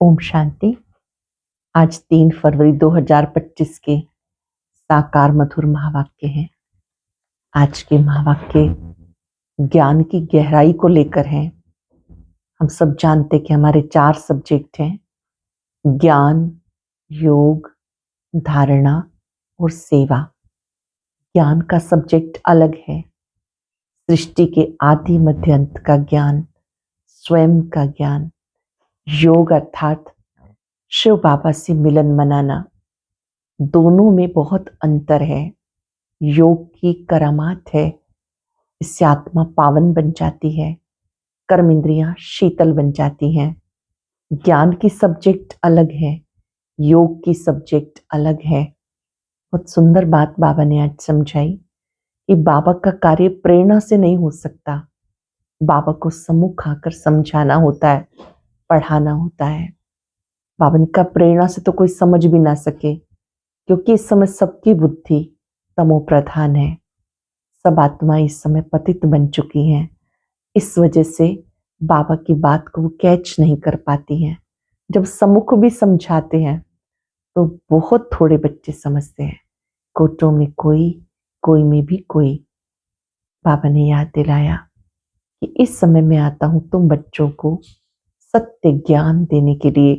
ओम शांति। आज 3 फरवरी 2025 के साकार मधुर महावाक्य हैं। आज के महावाक्य ज्ञान की गहराई को लेकर हैं। हम सब जानते कि हमारे 4 सब्जेक्ट हैं: ज्ञान, योग, धारणा और सेवा। ज्ञान का सब्जेक्ट अलग है। सृष्टि के आदि मध्य अंत का ज्ञान, स्वयं का ज्ञान। योग अर्थात शिव बाबा से मिलन मनाना। दोनों में बहुत अंतर है। योग की करामात है, इससे आत्मा पावन बन जाती है, कर्म इंद्रियां शीतल बन जाती हैं। ज्ञान की सब्जेक्ट अलग है, योग की सब्जेक्ट अलग है। बहुत सुंदर बात बाबा ने आज समझाई कि बाबा का कार्य प्रेरणा से नहीं हो सकता। बाबा को सम्मुख आकर समझाना होता है, पढ़ाना होता है। बाबा ने कहा प्रेरणा से तो कोई समझ भी ना सके, क्योंकि इस समय सबकी बुद्धि तमो प्रधान है। सब आत्माएं इस समय पतित बन चुकी हैं। इस वजह से बाबा की बात को वो कैच नहीं कर पाती हैं। जब सम्मुख भी समझाते हैं तो बहुत थोड़े बच्चे समझते हैं। कोटों में कोई में भी कोई। बाबा ने याद दिलाया कि इस समय मैं आता हूं तुम बच्चों को सत्य ज्ञान देने के लिए।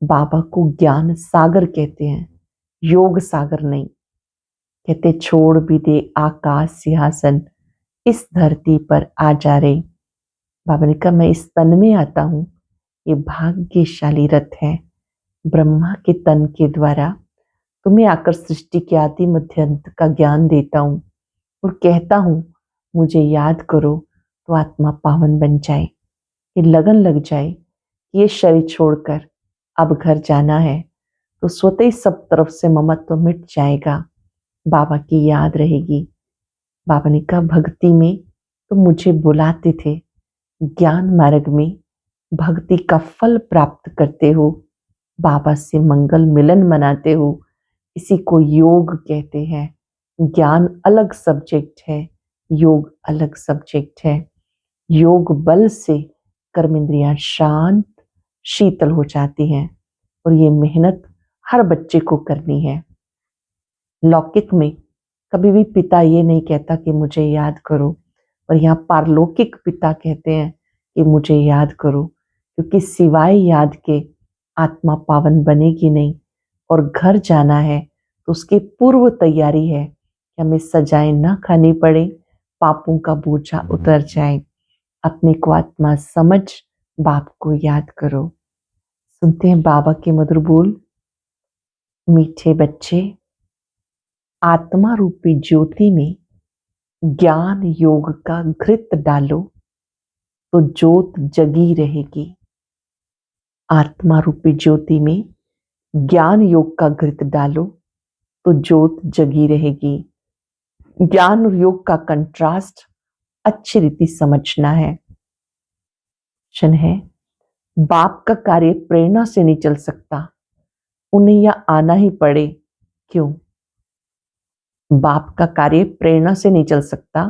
बाबा को ज्ञान सागर कहते हैं, योग सागर नहीं। कहते छोड़ भी दे आकाश सिंहासन, इस धरती पर आ जा रे। बाबा ने कहा मैं इस तन में आता हूं, ये भाग्यशाली रथ है। ब्रह्मा के तन के द्वारा तुम्हें आकर सृष्टि के आदि मध्य अंत का ज्ञान देता हूं और कहता हूं मुझे याद करो तो आत्मा पावन बन जाए। ये लगन लग जाए कि ये शरीर छोड़कर अब घर जाना है तो स्वतः ही सब तरफ से ममत्व मिट जाएगा, बाबा की याद रहेगी। बाबा ने कहा भक्ति में तो मुझे बुलाते थे, ज्ञान मार्ग में भक्ति का फल प्राप्त करते हो, बाबा से मंगल मिलन मनाते हो। इसी को योग कहते हैं। ज्ञान अलग सब्जेक्ट है, योग अलग सब्जेक्ट है। योग बल से कर्म इंद्रियां शांत शीतल हो जाती हैं और ये मेहनत हर बच्चे को करनी है। लौकिक में कभी भी पिता ये नहीं कहता कि मुझे याद करो, और यहाँ पारलौकिक पिता कहते हैं कि मुझे याद करो, क्योंकि सिवाय याद के आत्मा पावन बनेगी नहीं। और घर जाना है तो उसकी पूर्व तैयारी है कि हमें सजाएं ना खानी पड़े, पापों का बोझा उतर जाए। अपने को आत्मा समझ बाप को याद करो। सुनते हैं बाबा के मधुर बोल। मीठे बच्चे, आत्मा रूपी ज्योति में ज्ञान योग का घृत डालो तो ज्योत जगी रहेगी। आत्मा रूपी ज्योति में ज्ञान योग का घृत डालो तो ज्योत जगी रहेगी। ज्ञान और योग का कंट्रास्ट अच्छी रीति समझना है। क्षण है, बाप का कार्य प्रेरणा से नहीं चल सकता, उन्हें यह आना ही पड़े। क्यों? बाप का कार्य प्रेरणा से नहीं चल सकता,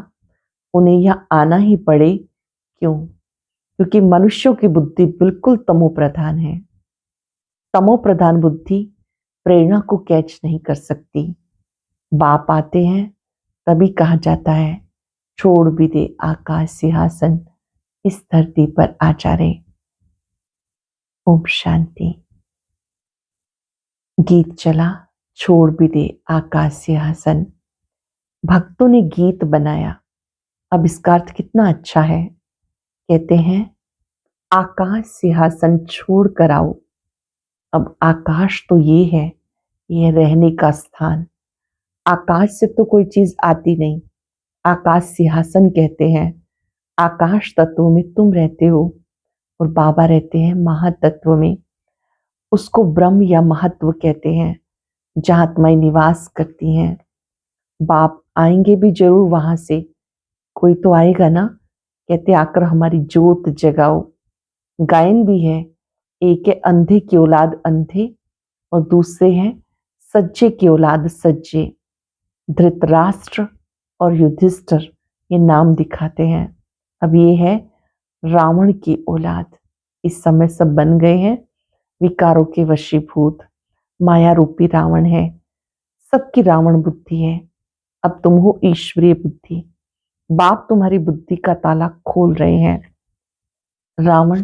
उन्हें यह आना ही पड़े। क्यों? क्योंकि मनुष्यों की बुद्धि बिल्कुल तमो प्रधान है। तमो प्रधान बुद्धि प्रेरणा को कैच नहीं कर सकती। बाप आते हैं तभी कहा जाता है छोड़ भी दे आकाश सिंहासन, इस धरती पर आ जा रे। ओम शांति। गीत चला, छोड़ भी दे आकाश सिंहासन। भक्तों ने गीत बनाया। अब इसका अर्थ कितना अच्छा है। कहते हैं आकाश सिंहासन छोड़ कर आओ। अब आकाश तो ये है, यह रहने का स्थान। आकाश से तो कोई चीज आती नहीं। आकाश सिंहासन कहते हैं। आकाश तत्व में तुम रहते हो और बाबा रहते हैं महातत्व में। उसको ब्रह्म या महत्व कहते हैं, जहां आत्माएं निवास करती हैं। बाप आएंगे भी जरूर वहां से, कोई तो आएगा ना। कहते आकर हमारी ज्योत जगाओ। गायन भी है, एक है अंधे की औलाद अंधे और दूसरे हैं सज्जे की औलाद सज्जे। धृतराष्ट्र और युधिष्ठिर ये नाम दिखाते हैं। अब ये है रावण की औलाद। इस समय सब बन गए हैं विकारों के वशीभूत माया रूपी रावण है। सबकी रावण बुद्धि है। अब तुम हो ईश्वरीय बुद्धि। बाप तुम्हारी बुद्धि का ताला खोल रहे हैं। रावण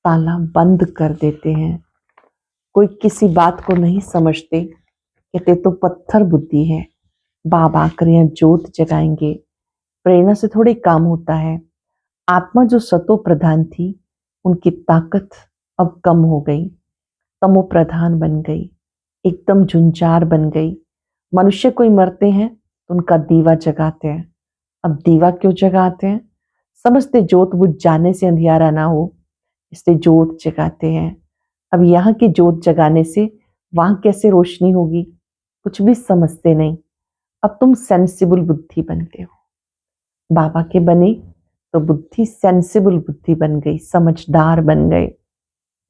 ताला बंद कर देते हैं। कोई किसी बात को नहीं समझते, कहते तो पत्थर बुद्धि है। बाबा आकर यहाँ ज्योत जगाएंगे। प्रेरणा से थोड़ी काम होता है। आत्मा जो सतो प्रधान थी, उनकी ताकत अब कम हो गई, तमो प्रधान बन गई, एकदम झुंझार बन गई। मनुष्य कोई मरते हैं तो उनका दीवा जगाते हैं। अब दीवा क्यों जगाते हैं? समझते जोत बुझ जाने से अंधियारा ना हो, इसलिए जोत जगाते हैं। अब यहाँ की जोत जगाने से वहां कैसे रोशनी होगी, कुछ भी समझते नहीं। अब तुम सेंसिबल बुद्धि बनते हो। बाबा के बने तो बुद्धि सेंसिबल बुद्धि बन गई, समझदार बन गए।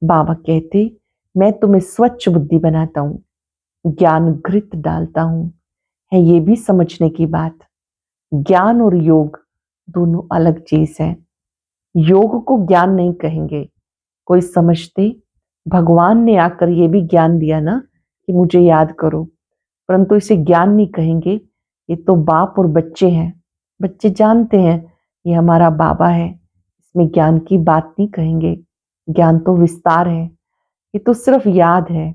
बाबा कहते मैं तुम्हें स्वच्छ बुद्धि बनाता हूँ, ज्ञान घृत डालता हूँ। है ये भी समझने की बात। ज्ञान और योग दोनों अलग चीज है। योग को ज्ञान नहीं कहेंगे। कोई समझते भगवान ने आकर ये भी ज्ञान दिया ना कि मुझे याद करो, परंतु इसे ज्ञान नहीं कहेंगे। ये तो बाप और बच्चे हैं। बच्चे जानते हैं ये हमारा बाबा है, इसमें ज्ञान की बात नहीं कहेंगे। ज्ञान तो विस्तार है, ये तो सिर्फ याद है।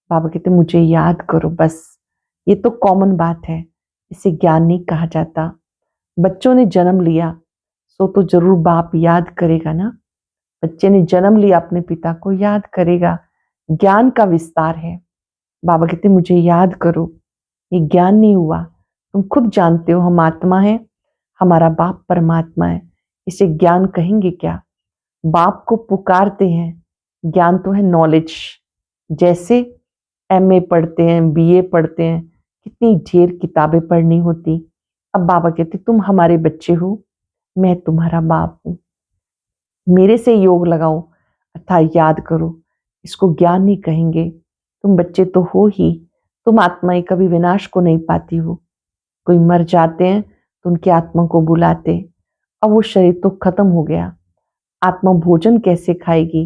बाबा कहते मुझे याद करो बस। ये तो कॉमन बात है, इसे ज्ञान नहीं कहा जाता। बच्चों ने जन्म लिया सो तो जरूर बाप याद करेगा ना। बच्चे ने जन्म लिया अपने पिता को, याद करेगा। ज्ञान का विस्तार है। बाबा कहते मुझे याद करो। ये ज्ञान नहीं हुआ। तुम खुद जानते हो हम आत्मा है, हमारा बाप परमात्मा है, इसे ज्ञान कहेंगे क्या? बाप को पुकारते हैं। ज्ञान तो है नॉलेज। जैसे एमए पढ़ते हैं, बीए पढ़ते हैं, कितनी ढेर किताबें पढ़नी होती। अब बाबा कहते तुम हमारे बच्चे हो, मैं तुम्हारा बाप हूं, मेरे से योग लगाओ अर्थात याद करो। इसको ज्ञान नहीं कहेंगे। तुम बच्चे तो हो ही, तुम आत्माएं कभी विनाश को नहीं पाती हो। कोई मर जाते हैं तो उनकी आत्मा को बुलाते। अब वो शरीर तो खत्म हो गया, आत्मा भोजन कैसे खाएगी?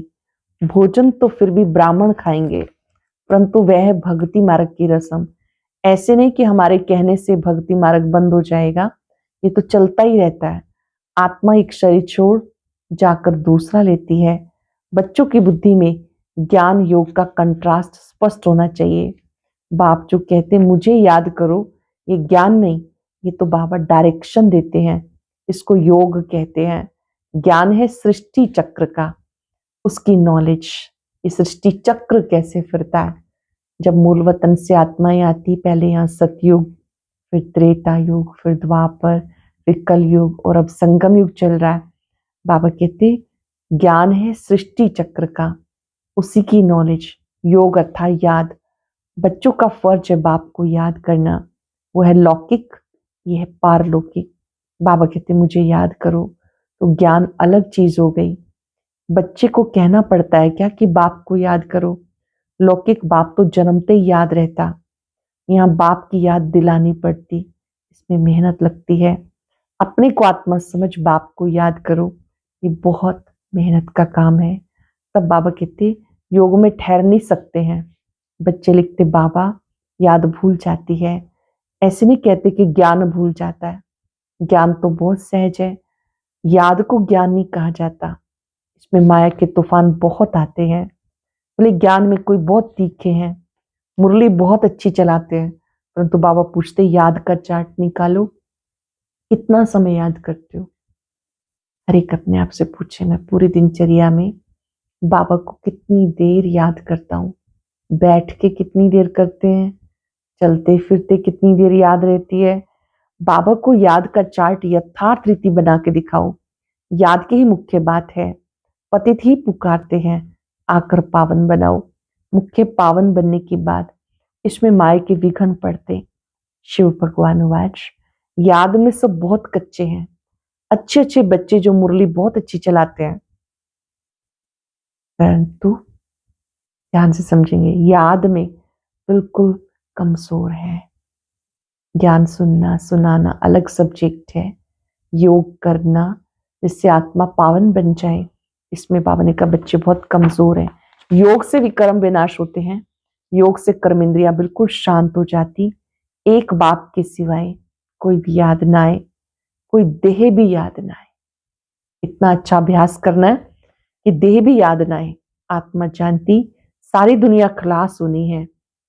भोजन तो फिर भी ब्राह्मण खाएंगे, परंतु वह है भक्ति मार्ग की रस्म। ऐसे नहीं कि हमारे कहने से भक्ति मार्ग बंद हो जाएगा, ये तो चलता ही रहता है। आत्मा एक शरीर छोड़ जाकर दूसरा लेती है। बच्चों की बुद्धि में ज्ञान योग का कंट्रास्ट स्पष्ट होना चाहिए। बाप जो कहते मुझे याद करो, ये ज्ञान नहीं, ये तो बाबा डायरेक्शन देते हैं। इसको योग कहते हैं। ज्ञान है सृष्टि चक्र का, उसकी नॉलेज। ये सृष्टि चक्र कैसे फिरता है? जब मूल वतन से आत्माएं आती, पहले यहाँ सतयुग, फिर त्रेता युग, फिर द्वापर, फिर कलयुग और अब संगम युग चल रहा है। बाबा कहते ज्ञान है सृष्टि चक्र का, उसी की नॉलेज। योग अर्थात याद। बच्चों का फर्ज है बाप को याद करना। वो है लौकिक, ये है पारलौकिक। बाबा कहते मुझे याद करो, तो ज्ञान अलग चीज हो गई। बच्चे को कहना पड़ता है क्या कि बाप को याद करो? लौकिक बाप तो जन्मते ही याद रहता। यहाँ बाप की याद दिलानी पड़ती, इसमें मेहनत लगती है। अपने को आत्मा समझ बाप को याद करो, ये बहुत मेहनत का काम है। तब बाबा कहते योग में ठहर नहीं सकते हैं। बच्चे लिखते बाबा याद भूल जाती है। ऐसे नहीं कहते कि ज्ञान भूल जाता है। ज्ञान तो बहुत सहज है, याद को ज्ञान नहीं कहा जाता। इसमें माया के तूफान बहुत आते हैं। बोले ज्ञान में कोई बहुत तीखे हैं, मुरली बहुत अच्छी चलाते हैं, परंतु बाबा पूछते याद का चार्ट निकालो, कितना समय याद करते हो? हर एक अपने आप से पूछे। मैं पूरी दिनचर्या में बाबा को कितनी देर याद करता हूँ? बैठ के कितनी देर करते हैं? चलते फिरते कितनी देर याद रहती है? बाबा को याद का चार्ट यथार्थ रीति बना के दिखाओ। याद की ही मुख्य बात है। पतित ही पुकारते हैं, आकर पावन बनाओ। मुख्य पावन बनने के बाद इसमें माया के विघ्न पड़ते। शिव भगवान वाच याद में सब बहुत कच्चे हैं। अच्छे अच्छे बच्चे जो मुरली बहुत अच्छी चलाते हैं, परंतु ध्यान से समझेंगे याद में बिल्कुल कमजोर है। ज्ञान सुनना सुनाना अलग सब्जेक्ट है। योग करना जिससे आत्मा पावन बन जाए, इसमें बाबा ने कहा बच्चे बहुत कमजोर हैं। योग से भी कर्म विनाश होते हैं। योग से कर्म इंद्रियां बिल्कुल शांत हो जाती। एक बाप के सिवाय कोई भी याद ना आए, कोई देह भी याद ना आए। इतना अच्छा अभ्यास करना है कि देह भी याद ना आए। आत्मा जानती सारी दुनिया खलास होनी है,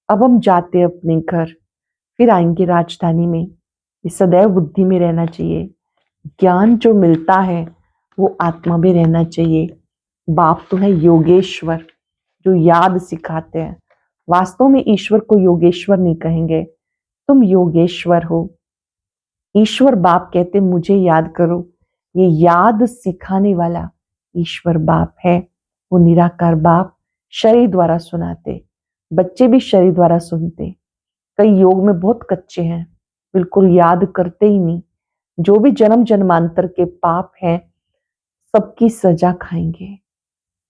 अब हम जाते अपने घर, फिर आएंगे राजधानी में। ये सदैव बुद्धि में रहना चाहिए। ज्ञान जो मिलता है वो आत्मा में रहना चाहिए। बाप तो है योगेश्वर, जो याद सिखाते हैं। वास्तव में ईश्वर को योगेश्वर नहीं कहेंगे, तुम योगेश्वर हो। ईश्वर बाप कहते मुझे याद करो। ये याद सिखाने वाला ईश्वर बाप है। वो निराकार बाप शरीर द्वारा सुनाते, बच्चे भी शरीर द्वारा सुनते। कई योग में बहुत कच्चे हैं, बिल्कुल याद करते ही नहीं। जो भी जन्म जन्मांतर के पाप हैं सबकी सजा खाएंगे।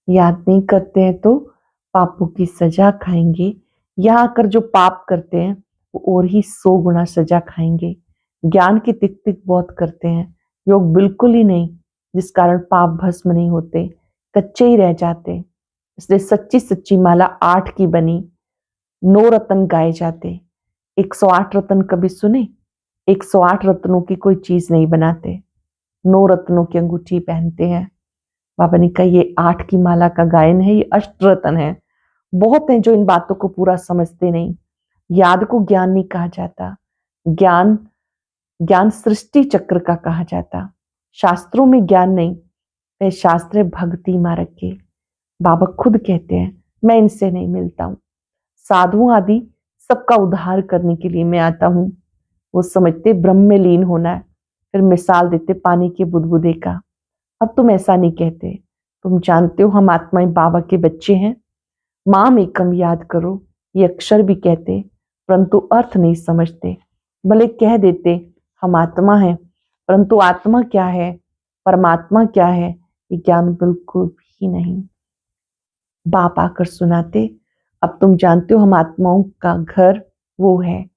याद नहीं करते हैं तो पापों की सजा खाएंगे। यहाँ आकर जो पाप करते हैं वो और ही 100 गुना सजा खाएंगे। ज्ञान की तिक तिक बहुत करते हैं, योग बिल्कुल ही नहीं, जिस कारण पाप भस्म नहीं होते, कच्चे ही रह जाते। इसलिए सच्ची सच्ची माला 8 की बनी, 9 रत्न गाए जाते। 108 रत्न कभी सुने? 108 रत्नों की कोई चीज नहीं बनाते, 9 रत्नों की अंगूठी पहनते हैं। बाबा ने कहा ये 8 की माला का गायन है, ये अष्टरत्न है। बहुत हैं जो इन बातों को पूरा समझते नहीं। याद को ज्ञान नहीं कहा जाता। ज्ञान ज्ञान सृष्टि चक्र का कहा जाता। शास्त्रों में ज्ञान नहीं, वह शास्त्र है भक्ति मार्ग के। बाबा खुद कहते हैं मैं इनसे नहीं मिलता हूं, साधुओं आदि सबका उद्धार करने के लिए मैं आता हूं। वो समझते ब्रह्म में लीन होना है, फिर मिसाल देते पानी के बुदबुदे का। अब तुम ऐसा नहीं कहते, तुम जानते हो हम आत्माएं बाबा के बच्चे हैं। माम एकम याद करो, ये अक्षर भी कहते परंतु अर्थ नहीं समझते। भले कह देते हम आत्मा हैं, परंतु आत्मा क्या है, परमात्मा क्या है, ये ज्ञान बिल्कुल भी नहीं। बाप आकर सुनाते अब तुम जानते हो हम आत्माओं का घर वो है,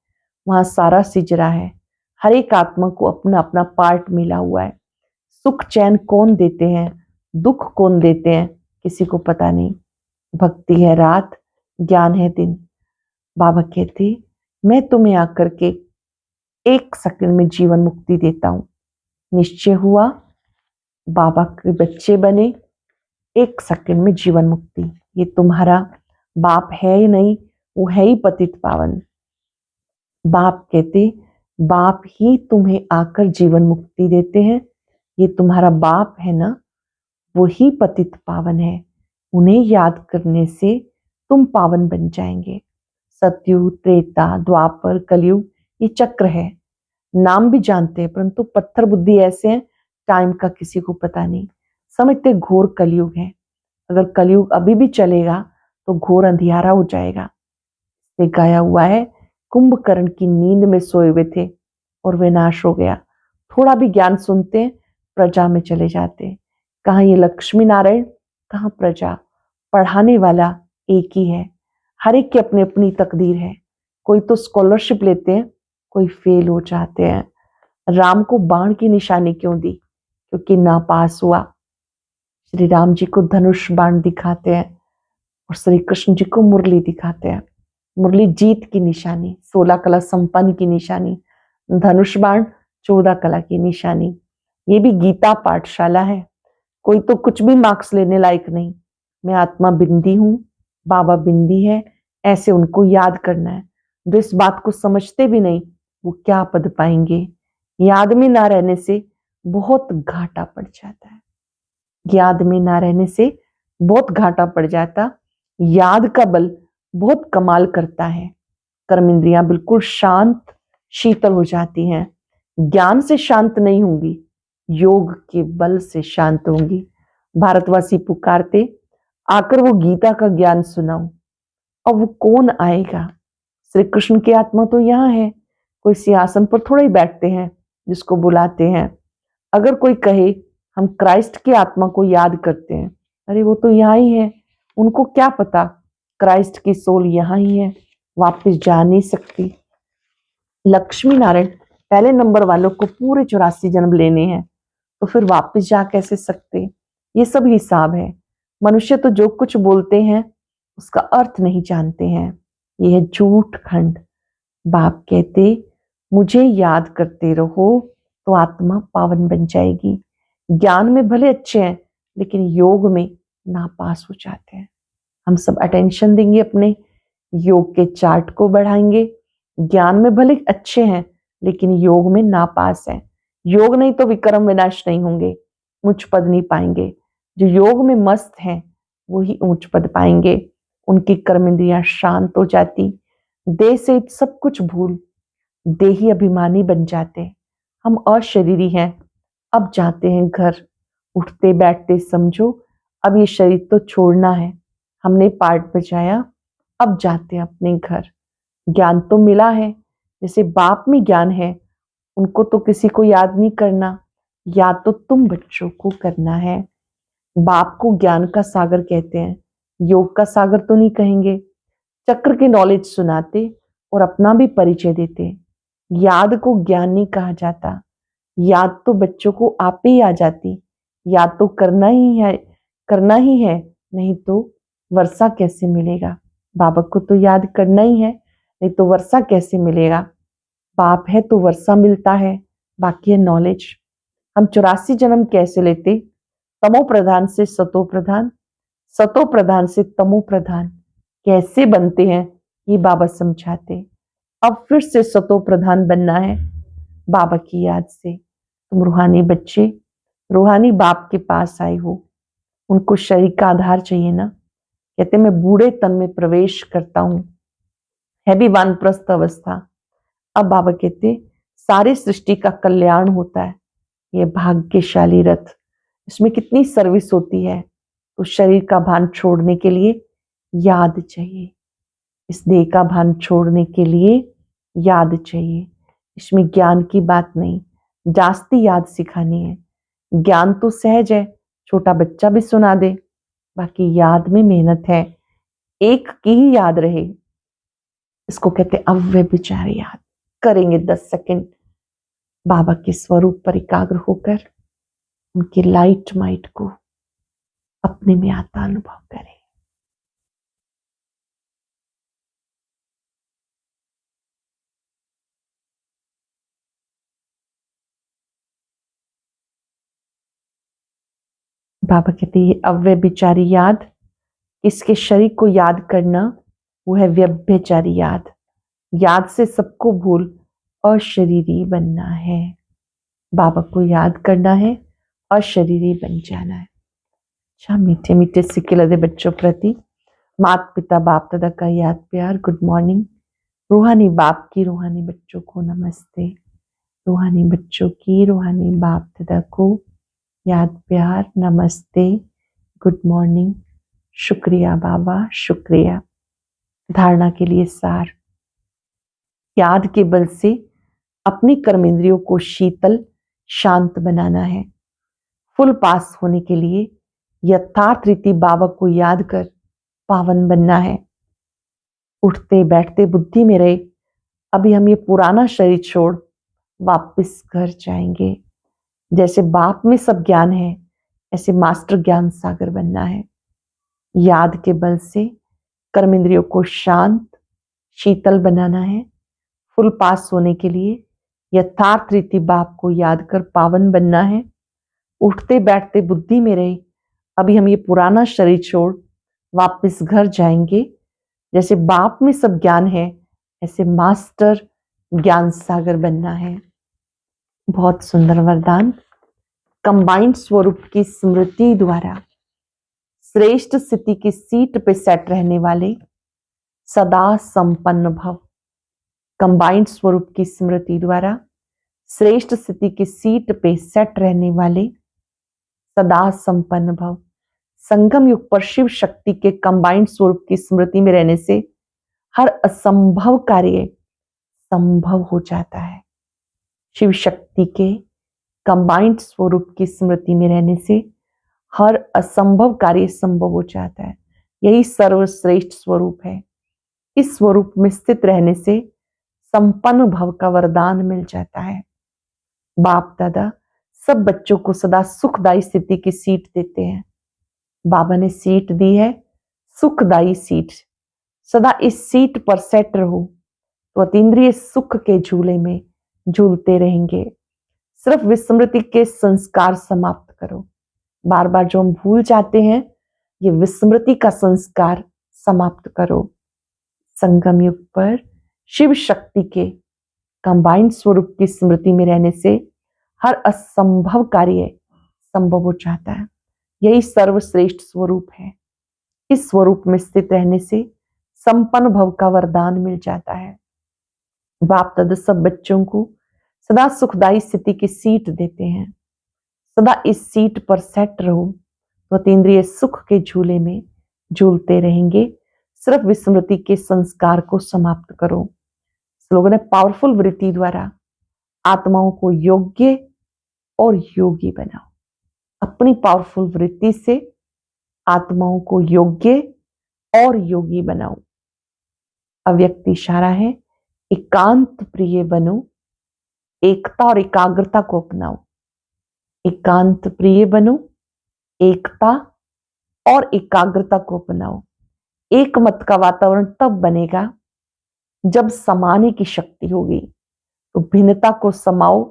वहां सारा सिजरा है। हर एक आत्मा को अपना अपना पार्ट मिला हुआ है। सुख चैन कौन देते हैं, दुख कौन देते हैं, किसी को पता नहीं। भक्ति है रात, ज्ञान है दिन। बाबा कहते मैं तुम्हें आकर के 1 सेकंड में जीवन मुक्ति देता हूं। निश्चय हुआ, बाबा के बच्चे बने, 1 सेकंड में जीवन मुक्ति। ये तुम्हारा बाप है ही नहीं, वो है ही पतित पावन। बाप कहते बाप ही तुम्हें आकर जीवन मुक्ति देते हैं। ये तुम्हारा बाप है ना, वो ही पतित पावन है। उन्हें याद करने से तुम पावन बन जाएंगे। सतयुग, त्रेता, द्वापर, कलयुग ये चक्र है। नाम भी जानते हैं परंतु पत्थर बुद्धि ऐसे हैं, टाइम का किसी को पता नहीं। समझते घोर कलयुग है। अगर कलयुग अभी भी चलेगा तो घोर अंधियारा हो जाएगा। ये गाया हुआ है कुंभकर्ण की नींद में सोए हुए थे और वे नाश हो गया। थोड़ा भी ज्ञान सुनते प्रजा में चले जाते। कहाँ ये लक्ष्मी नारायण, कहाँ प्रजा। पढ़ाने वाला एक ही है। हर एक की अपनी अपनी तकदीर है। कोई तो स्कॉलरशिप लेते हैं, कोई फेल हो जाते हैं। राम को बाण की निशानी क्यों दी? क्योंकि नापास हुआ। श्री राम जी को धनुष बाण दिखाते हैं और श्री कृष्ण जी को मुरली दिखाते हैं। मुरली जीत की निशानी, 16 कला संपन्न की निशानी, धनुष बाण 14 कला की निशानी। ये भी गीता पाठशाला है। कोई तो कुछ भी मार्क्स लेने लायक नहीं। मैं आत्मा बिंदी हूं, बाबा बिंदी है, ऐसे उनको याद करना है। जो इस बात को समझते भी नहीं वो क्या पद पाएंगे। याद में ना रहने से बहुत घाटा पड़ जाता है। याद में ना रहने से बहुत घाटा पड़ जाता। याद का बल बहुत कमाल करता है। कर्म इंद्रियां बिल्कुल शांत शीतल हो जाती हैं। ज्ञान से शांत नहीं होंगी, योग के बल से शांत होंगी। भारतवासी पुकारते आकर वो गीता का ज्ञान सुनाओ। अब वो कौन आएगा? श्री कृष्ण की आत्मा तो यहाँ है। कोई सिंहासन पर थोड़ा ही बैठते हैं जिसको बुलाते हैं। अगर कोई कहे हम क्राइस्ट की आत्मा को याद करते हैं, अरे वो तो यहाँ ही है। उनको क्या पता क्राइस्ट की सोल यहाँ ही है, वापस जा नहीं सकती। लक्ष्मी नारायण पहले नंबर वालों को पूरे 84 जन्म लेने हैं, तो फिर वापस जा कैसे सकते? ये सब हिसाब है। मनुष्य तो जो कुछ बोलते हैं उसका अर्थ नहीं जानते हैं। यह है झूठ खंड। बाप कहते मुझे याद करते रहो तो आत्मा पावन बन जाएगी। ज्ञान में भले अच्छे हैं लेकिन योग में नापास हो जाते हैं। हम सब अटेंशन देंगे, अपने योग के चार्ट को बढ़ाएंगे। ज्ञान में भले अच्छे हैं लेकिन योग में नापास हैं। योग नहीं तो विक्रम विनाश नहीं होंगे, उच्च पद नहीं पाएंगे। जो योग में मस्त हैं वही ऊंच पद पाएंगे। उनकी कर्मेंद्रियां शांत हो जाती, देह से सब कुछ भूल देही अभिमानी बन जाते। हम अशरीरी हैं, अब जाते हैं घर। उठते बैठते समझो अब ये शरीर तो छोड़ना है। हमने पार्ट बजाया, अब जाते हैं अपने घर। ज्ञान तो मिला है, जैसे बाप में ज्ञान है, उनको तो किसी को याद नहीं करना, याद तो तुम बच्चों को करना है। बाप को ज्ञान का सागर कहते हैं, योग का सागर तो नहीं कहेंगे। चक्र की नॉलेज सुनाते और अपना भी परिचय देते। याद को ज्ञान नहीं कहा जाता, याद तो बच्चों को आप ही आ जाती। याद तो करना ही है, करना ही है, नहीं तो वर्षा कैसे मिलेगा। बाबा को तो याद करना ही है, नहीं तो वर्षा कैसे मिलेगा। बाप है तो वर्षा मिलता है, बाकी है नॉलेज। हम 84 जन्म कैसे लेते, तमो प्रधान से सतो प्रधान, सतो प्रधान से तमो प्रधान कैसे बनते हैं ये बाबा समझाते। अब फिर से सतो प्रधान बनना है बाबा की याद से। तुम रूहानी बच्चे रूहानी बाप के पास आए हो, उनको शरीर का आधार चाहिए ना। कहते मैं बूढ़े तन में प्रवेश करता हूं, है भी वानप्रस्थ अवस्था। अब बाबा कहते सारी सृष्टि का कल्याण होता है, यह भाग्यशाली रथ। इसमें कितनी सर्विस होती है। तो शरीर का भान छोड़ने के लिए याद चाहिए, इस देह का भान छोड़ने के लिए याद चाहिए। इसमें ज्ञान की बात नहीं, जास्ती याद सिखानी है। ज्ञान तो सहज है, छोटा बच्चा भी सुना दे, बाकी याद में मेहनत है। एक की ही याद रहे, इसको कहते अव्यय विचार याद। करेंगे 10 सेकंड बाबा के स्वरूप पर एकाग्र होकर, उनकी लाइट माइट को अपने में आता अनुभव करें। बाबा कहते ये अव्यय विचारी याद, इसके शरीर को याद करना वो है व्यभिचारी याद। याद से सबको भूल अशरीरी बनना है। बाबा को याद करना है, अशरीरी बन जाना है। अच्छा मीठे मीठे सिक्के लदे बच्चों प्रति माता पिता बाप दादा का याद प्यार गुड मॉर्निंग। रूहानी बाप की रूहानी बच्चों को नमस्ते। रूहानी बच्चों की रूहानी बाप दादा को याद प्यार नमस्ते, गुड मॉर्निंग, शुक्रिया बाबा शुक्रिया। धारणा के लिए सार, याद के बल से अपनी कर्मेंद्रियों को शीतल शांत बनाना है। फुल पास होने के लिए यथार्थ रीति बाबा को याद कर पावन बनना है। उठते बैठते बुद्धि में रहे अभी हम ये पुराना शरीर छोड़ वापस घर जाएंगे। जैसे बाप में सब ज्ञान है, ऐसे मास्टर ज्ञान सागर बनना है। याद के बल से कर्मेंद्रियों को शांत शीतल बनाना है। फुल पास होने के लिए यथार्थ रीति बाप को याद कर पावन बनना है। उठते बैठते बुद्धि में रहे अभी हम ये पुराना शरीर छोड़ वापस घर जाएंगे। जैसे बाप में सब ज्ञान है, ऐसे मास्टर ज्ञान सागर बनना है। बहुत सुंदर वरदान। कंबाइंड स्वरूप की स्मृति द्वारा श्रेष्ठ स्थिति की सीट पे सेट रहने वाले सदा संपन्न भव। कंबाइंड स्वरूप की स्मृति द्वारा श्रेष्ठ स्थिति की सीट पे सेट रहने वाले सदा संपन्न भव। संगम युग पर शिव शक्ति के कंबाइंड स्वरूप की स्मृति में रहने से हर असंभव कार्य संभव हो जाता है। शिव शक्ति के कंबाइंड स्वरूप की स्मृति में रहने से हर असंभव कार्य संभव हो जाता है। यही सर्वश्रेष्ठ स्वरूप है। इस स्वरूप में स्थित रहने से संपन्न भव का वरदान मिल जाता है। बाप दादा सब बच्चों को सदा सुखदायी स्थिति की सीट देते हैं। बाबा ने सीट दी है सुखदायी सीट, सदा इस सीट पर सेट रहो तो अतीन्द्रिय सुख के झूले में झूलते रहेंगे। सिर्फ विस्मृति के संस्कार समाप्त करो। बार बार जो हम भूल जाते हैं, ये विस्मृति का संस्कार समाप्त करो। संगम युग पर शिव शक्ति के कंबाइंड स्वरूप की स्मृति में रहने से हर असंभव कार्य संभव हो जाता है। यही सर्वश्रेष्ठ स्वरूप है। इस स्वरूप में स्थित रहने से संपन्न भव का वरदान मिल जाता है। बाप दादा सब बच्चों को सदा सुखदायी स्थिति की सीट देते हैं। सदा इस सीट पर सेट रहो तो अतीन्द्रिय सुख के झूले में झूलते रहेंगे। सिर्फ विस्मृति के संस्कार को समाप्त करो। स्लोगन है, पावरफुल वृत्ति द्वारा आत्माओं को योग्य और योगी बनाओ। अपनी पावरफुल वृत्ति से आत्माओं को योग्य और योगी बनाओ। अव्यक्त इशारा है, एकांत प्रिय बनो, एकता और एकाग्रता को अपनाओ। एकांत प्रिय बनो, एकता और एकाग्रता को अपनाओ। एक मत का वातावरण तब बनेगा जब समाने की शक्ति होगी। तो भिन्नता को समाओ,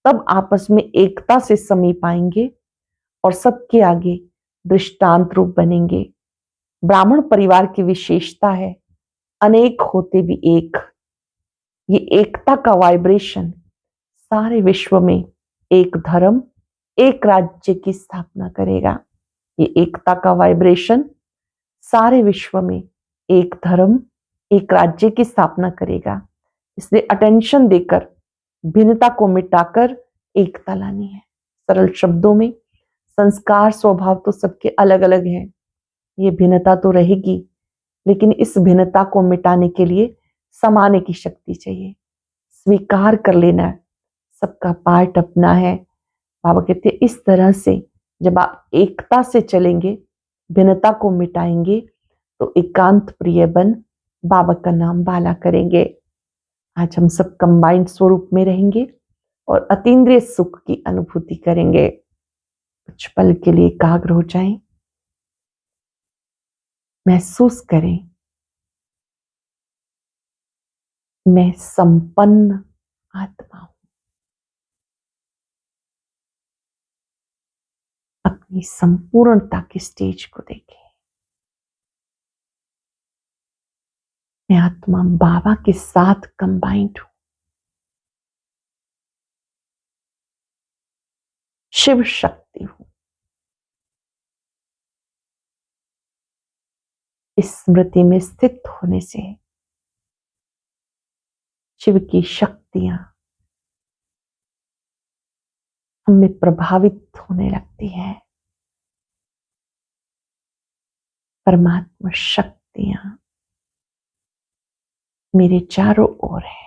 तब आपस में एकता से समीप आएंगे और सबके आगे दृष्टांत रूप बनेंगे। ब्राह्मण परिवार की विशेषता है अनेक होते भी एक। ये एकता का वाइब्रेशन सारे विश्व में एक धर्म, एक राज्य की स्थापना करेगा। ये एकता का वाइब्रेशन सारे विश्व में एक धर्म, एक राज्य की स्थापना करेगा। इसलिए अटेंशन देकर भिन्नता को मिटाकर एकता लानी है। सरल शब्दों में, संस्कार स्वभाव तो सबके अलग अलग हैं। ये भिन्नता तो रहेगी, लेकिन इस भिन्नता को मिटाने के लिए समाने की शक्ति चाहिए। स्वीकार कर लेना है, सबका पार्ट अपना है। बाबा कहते हैं, इस तरह से जब आप एकता से चलेंगे, भिन्नता को मिटाएंगे, तो एकांत प्रिय बन बाबा का नाम बाला करेंगे। आज हम सब कंबाइंड स्वरूप में रहेंगे और अतीन्द्रिय सुख की अनुभूति करेंगे। कुछ पल के लिए एकाग्र हो जाएं, महसूस करें, मैं संपन्न आत्मा हूं। अपनी संपूर्णता की स्टेज को देखें। मैं आत्मा बाबा के साथ कंबाइंड हूं। शिव शक्ति हूं। इस स्मृति में स्थित होने से शिव की शक्तियां हमें प्रभावित होने लगती है। परमात्मा शक्तियां मेरे चारों ओर है।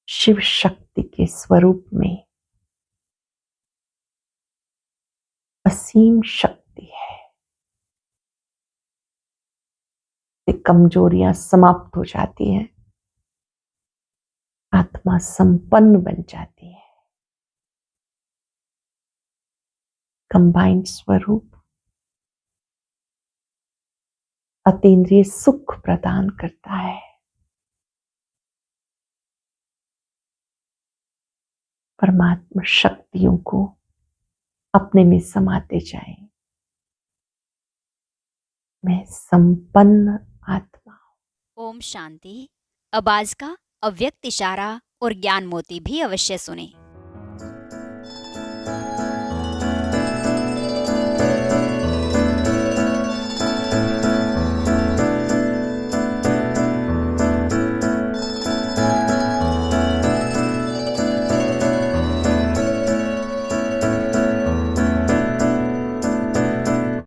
शिव शक्ति के स्वरूप में असीम शक्ति है। कमजोरियां समाप्त हो जाती हैं, आत्मा संपन्न बन जाती है। कंबाइंड स्वरूप अतीन्द्रिय सुख प्रदान करता है। परमात्मा शक्तियों को अपने में समाते जाएं। मैं संपन्न आत्मा हूं। ओम शांति। अब आज का अव्यक्त इशारा और ज्ञान मोती भी अवश्य सुने।